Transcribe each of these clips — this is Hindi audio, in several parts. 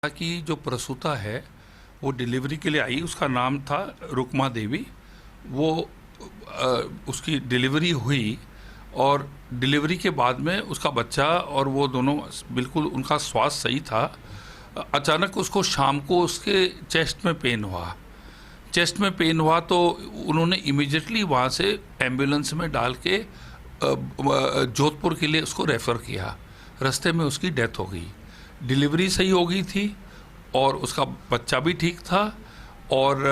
कि जो प्रसूता है वो डिलीवरी के लिए आई, उसका नाम था रुकमा देवी। वो उसकी डिलीवरी हुई और डिलीवरी के बाद में उसका बच्चा और वो दोनों बिल्कुल उनका स्वास्थ्य सही था। अचानक उसको शाम को उसके चेस्ट में पेन हुआ। चेस्ट में पेन हुआ तो उन्होंने इमीडिएटली वहाँ से एम्बुलेंस में डाल के जोधपुर के लिए उसको रेफ़र किया। रास्ते में उसकी डेथ हो गई। डिलीवरी सही हो गई थी और उसका बच्चा भी ठीक था और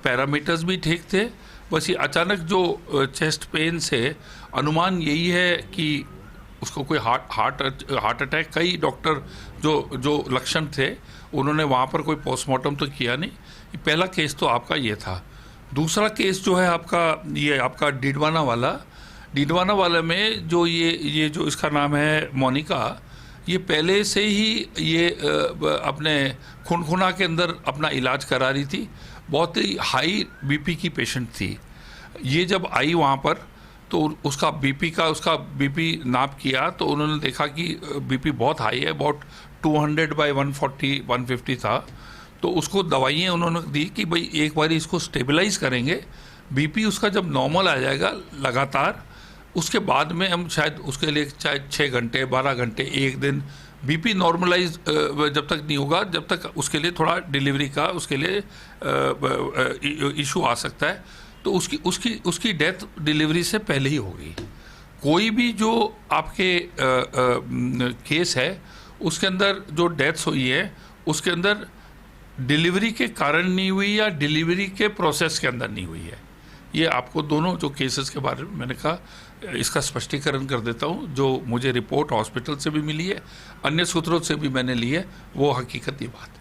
पैरामीटर्स भी ठीक थे। बस ये अचानक जो चेस्ट पेन से अनुमान यही है कि उसको कोई हार्ट अटैक, कई डॉक्टर जो जो लक्षण थे उन्होंने वहाँ पर कोई पोस्टमार्टम तो किया नहीं। पहला केस तो आपका ये था। दूसरा केस जो है आपका, ये आपका डीडवाना वाला में जो ये जो इसका नाम है मोनिका, ये पहले से ही ये अपने खुनखुना के अंदर अपना इलाज करा रही थी। बहुत ही हाई बीपी की पेशेंट थी। ये जब आई वहाँ पर तो उसका बीपी नाप किया तो उन्होंने देखा कि बीपी बहुत हाई है, बहुत 200/140 150 था। तो उसको दवाइयाँ उन्होंने दी कि भाई एक बार इसको स्टेबलाइज करेंगे, बीपी उसका जब नॉर्मल आ जाएगा लगातार, उसके बाद में हम शायद उसके लिए चाहे 6 घंटे 12 घंटे एक दिन बीपी नॉर्मलाइज जब तक नहीं होगा, जब तक उसके लिए थोड़ा डिलीवरी का उसके लिए इशू आ सकता है। तो उसकी डेथ डिलीवरी से पहले ही हो गई। कोई भी जो आपके केस है उसके अंदर जो डेथ्स हुई है उसके अंदर डिलीवरी के कारण नहीं हुई या डिलीवरी के प्रोसेस के अंदर नहीं हुई है। ये आपको दोनों जो केसेस के बारे में मैंने कहा, इसका स्पष्टीकरण कर देता हूँ। जो मुझे रिपोर्ट हॉस्पिटल से भी मिली है, अन्य सूत्रों से भी मैंने ली है, वो हकीकत ये बात है।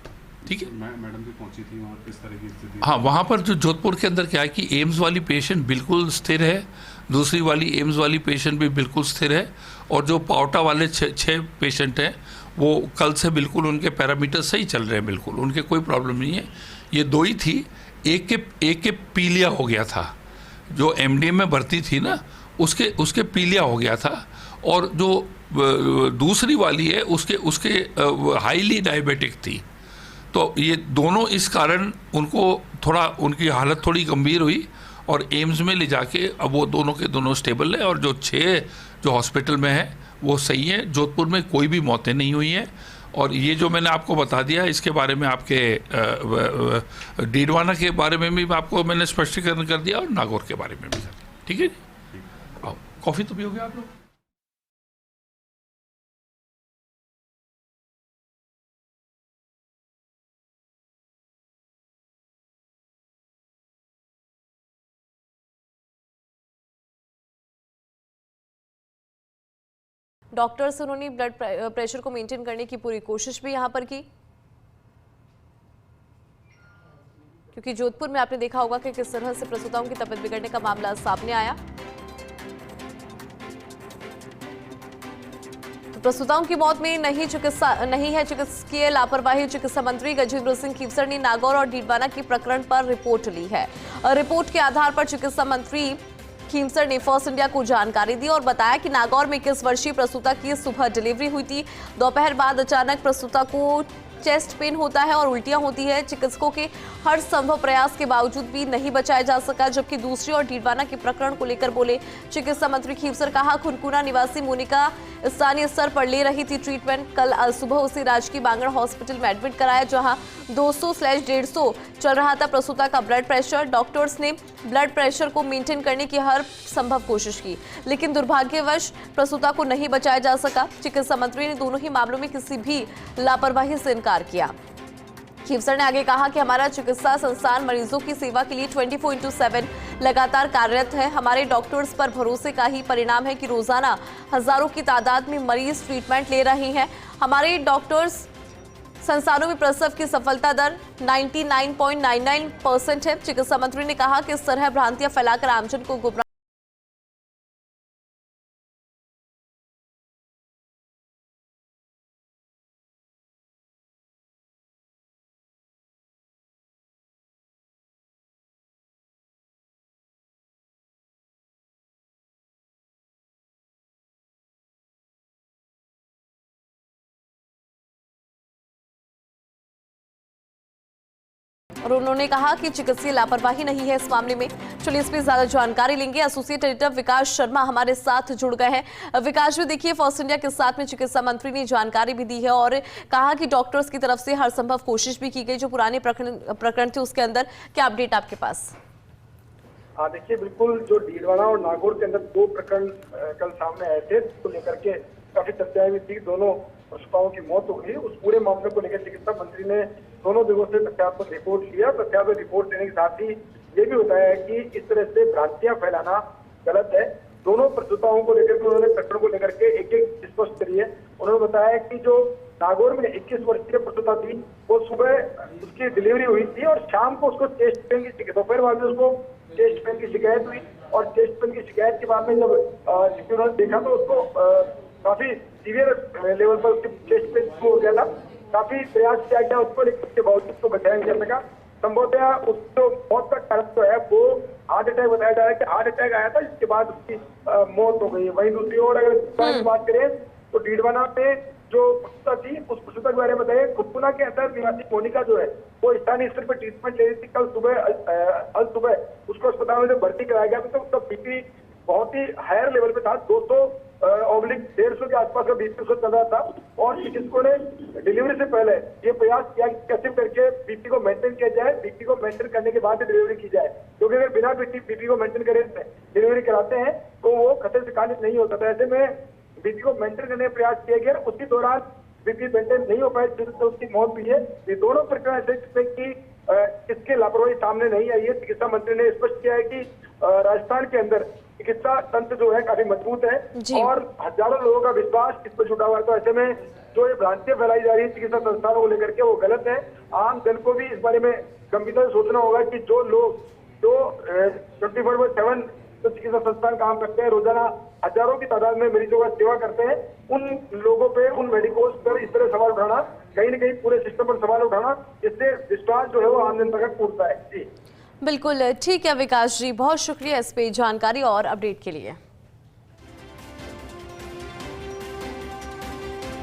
ठीक है। मैडम भी पहुंची थी वहाँ, किस तरह की स्थिति? हाँ, वहाँ पर जो जोधपुर के अंदर क्या है कि एम्स वाली पेशेंट बिल्कुल स्थिर है, दूसरी वाली एम्स वाली पेशेंट भी बिल्कुल स्थिर है, और जो पावटा वाले छः पेशेंट हैं वो कल से बिल्कुल उनके पैरामीटर सही चल रहे हैं, बिल्कुल उनके कोई प्रॉब्लम नहीं है। ये दो ही थी, एक के पीलिया हो गया था, जो एमडीएम में भर्ती थी ना, उसके पीलिया हो गया था। और जो दूसरी वाली है उसके हाईली डायबिटिक थी। तो ये दोनों इस कारण उनको थोड़ा, उनकी हालत थोड़ी गंभीर हुई और एम्स में ले जाके अब वो दोनों के दोनों स्टेबल है। और जो 6 जो हॉस्पिटल में है वो सही है। जोधपुर में कोई भी मौतें नहीं हुई हैं। और ये जो मैंने आपको बता दिया इसके बारे में, आपके डीडवाना के बारे में भी आपको मैंने स्पष्टीकरण कर दिया और नागौर के बारे में भी कर दिया। ठीक है जी, आओ, कॉफ़ी तो पियोगे आप लोग? डॉक्टर्स उन्होंने ब्लड प्रेशर को मेंटेन करने की पूरी कोशिश भी यहां पर की, क्योंकि जोधपुर में आपने देखा होगा कि किस तरह से प्रसूताओं की तबीयत बिगड़ने का मामला सामने आया। तो प्रसूताओं की मौत में नहीं है चिकित्सकीय लापरवाही। चिकित्सा मंत्री गजेंद्र सिंह खीवसर ने नागौर और डीडवाना के प्रकरण पर रिपोर्ट ली है। रिपोर्ट के आधार पर चिकित्सा मंत्री खीमसर ने फर्स्ट इंडिया को जानकारी दी और बताया कि नागौर में 21 वर्षीय प्रसूता की सुबह डिलीवरी हुई थी। दोपहर बाद अचानक प्रसूता को चेस्ट पेन होता है और उल्टियां होती है। चिकित्सकों के हर संभव प्रयास के बावजूद भी नहीं बचाया जा सका। जबकि दूसरी ओर डीडवाना के प्रकरण को लेकर बोले चिकित्सा मंत्री खीवसर, कहा खुनकुना निवासी मोनिका स्थानीय स्तर पर ले रही थी ट्रीटमेंट। कल सुबह उसे राजकीय बांगड़ हॉस्पिटल में एडमिट कराया, जहां 200/150 चल रहा था प्रसूता का ब्लड प्रेशर। डॉक्टर्स ने ब्लड प्रेशर को मेंटेन करने की हर संभव कोशिश की, लेकिन दुर्भाग्यवश प्रसूता को नहीं बचाया जा सका। चिकित्सा मंत्री ने दोनों ही मामलों में किसी भी लापरवाही से इनकार किया। खीवसर ने आगे कहा कि हमारा चिकित्सा संस्थान मरीजों की सेवा के लिए 24/7 लगातार कार्यरत है। हमारे डॉक्टर्स पर भरोसे का ही परिणाम है कि रोजाना हजारों की तादाद में मरीज ट्रीटमेंट ले रहे हैं। हमारे डॉक्टर्स संस्थानों में प्रसव की सफलता दर 99.99% है। चिकित्सा मंत्री ने कहा कि इस तरह भ्रांतियां फैलाकर आमजन को गुमराह और उन्होंने कहा कि चिकित्सीय लापरवाही नहीं है इस मामले में। चलिए इस पर ज्यादा जानकारी लेंगे। एसोसिएट एडिटर विकास शर्मा हमारे साथ जुड़ गए हैं। विकास जी, देखिए फर्स्ट इंडिया के साथ में चिकित्सा मंत्री ने जानकारी भी दी है और कहा कि डॉक्टर्स की तरफ से हर संभव कोशिश भी की गई। जो पुराने प्रकरण थे उसके अंदर क्या अपडेट आपके पास? हाँ देखिए, बिल्कुल जो डीडवाना और नागौर के अंदर 2 प्रकरण कल सामने आए थे, तो लेकर के काफी चर्चाएं भी थी। दोनों प्रसूताओं की मौत हो गई। उस पूरे मामले को लेकर चिकित्सा मंत्री ने दोनों जगहों से तथ्यात्मक रिपोर्ट लिया। तथ्यात्मक रिपोर्ट देने के साथ ही ये भी बताया है कि इस तरह से भ्रांतियां फैलाना गलत है। दोनों प्रसूताओं को लेकर के उन्होंने प्रकरण को लेकर के एक स्पष्ट करिए। उन्होंने बताया कि जो नागौर में 21 वर्षीय प्रसूता थी, वो सुबह उसकी डिलीवरी हुई थी और शाम को उसको चेस्ट पेन की दोपहर बाद में उसको चेस्ट पेन की शिकायत हुई। और चेस्ट पेन की शिकायत के बाद में जब उन्होंने देखा तो उसको काफी सीवियर लेवल पर उसके चेस्ट पेन शुरू हो गया था। काफी प्रयास किया गया उसको, लेकिन उसके बावजूद उसको बचाया नहीं जा सका। संभवतः उसको मौत का कारण जो है वो हार्ट अटैक बताया जा रहा है कि हार्ट अटैक आया था, इसके बाद उसकी मौत हो गई। वहीं दूसरी ओर अगर बात करें तो डीडवाना में जो प्रसूता थी, उस प्रसूता के बारे में बताइए। खुदपुना के अंदर निवासी मोनिका जो है वो स्थानीय स्तर पर ट्रीटमेंट ले रही थी। कल सुबह उसको अस्पताल में भर्ती कराया गया था, तो उसका बीपी बहुत ही हायर लेवल पे था। 200/150 के आसपास का बीपी उसको चल रहा था। और चिकित्सकों ने डिलीवरी से पहले ये प्रयास किया कि कैसे करके बीपी को मेंटेन किया जाए। बीपी को मेंटेन करने के बाद डिलीवरी की जाए, क्योंकि अगर बिना बीपी को मेंटेन करे डिलीवरी कराते हैं तो वो खतरे से खाली नहीं होता था। ऐसे में बीपी को मेंटेन करने का प्रयास किया गया। उसी दौरान बीपी मेंटेन नहीं हो पाए, जिससे उसकी मौत हुई है। ये दोनों प्रकरण ऐसे जिसमें कि किसकी लापरवाही सामने नहीं आई है। चिकित्सा मंत्री ने स्पष्ट किया है कि राजस्थान के अंदर चिकित्सा तंत्र जो है काफी मजबूत है और हजारों लोगों का विश्वास इस पर जुटा हुआ है। तो ऐसे में जो ये भ्रांतियां फैलाई जा रही है चिकित्सा संस्थानों को लेकर के, वो गलत है। आम जन को भी इस बारे में गंभीरता से सोचना होगा कि जो लोग जो 24/7 जो चिकित्सा संस्थान काम करते हैं, रोजाना हजारों की तादाद में मरीजों का सेवा करते हैं, उन लोगों पे, उन मेडिकोज पर इस तरह सवाल उठाना, कहीं न कहीं पूरे सिस्टम पर सवाल उठाना, इससे विश्वास जो है वो आम जनता का टूटता है। जी बिल्कुल ठीक है विकास जी, बहुत शुक्रिया इस पे जानकारी और अपडेट के लिए।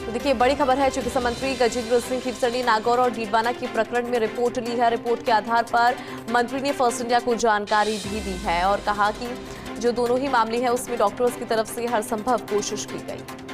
तो देखिए बड़ी खबर है, चिकित्सा मंत्री गजेंद्र सिंह खीवसर ने नागौर और डीडवाना के प्रकरण में रिपोर्ट ली है। रिपोर्ट के आधार पर मंत्री ने फर्स्ट इंडिया को जानकारी भी दी है और कहा कि जो दोनों ही मामले हैं उसमें डॉक्टर्स की तरफ से हर संभव कोशिश की गई।